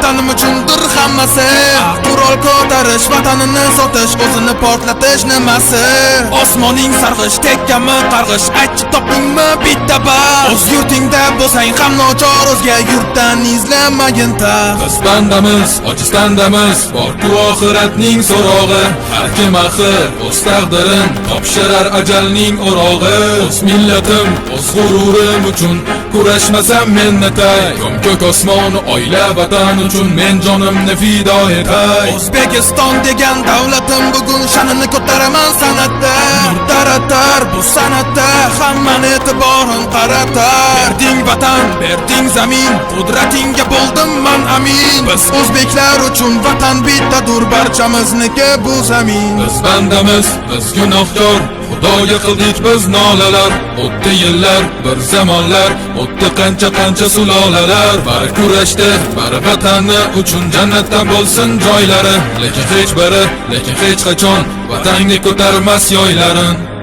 vatanim uchundir hammasi. Qurol ko'tarish, vatanini sotish, o'zini portlatish nimasi? Osmoning sarg'ish, tekkami qarg'ish, aytchi topdingmi bitta bas. O'z yurtingda bo'lsang ham nochor, o'zga yurtdan izlamagin ta. Biz bandamiz, ojiz bandamiz, bor-ku oxiratning so'rog'i. Har kim axir o'z taqdirin topshirar ajalning o'rog'i. O'z millatim, o'z g'ururim uchun kurashmasam men netay. Ko'k osmon, oila, vatan uchun men jonimni fido etay. O'zbekiston degan davlatim bugun sha'nini ko'taraman san'atda. Nur taratar bu san'atda, hammani e'tiborin qaratar. Berding vatan, berding zamin, qudratingga bo'ldim man amin. Biz o'zbeklar uchun vatan bittadur, barchamizniki bu zamin. Biz bandamiz, biz gunohkor, Xudoga qildik biz nolalar. O'tdi yillar, bir zamonlar, o'tdi qancha sulolalar. Bari kurashdi, bari vatanni uchun jannatdan bo'lsin joylari. Lekin hech qachon vatanga ko'tarmas yoylarin.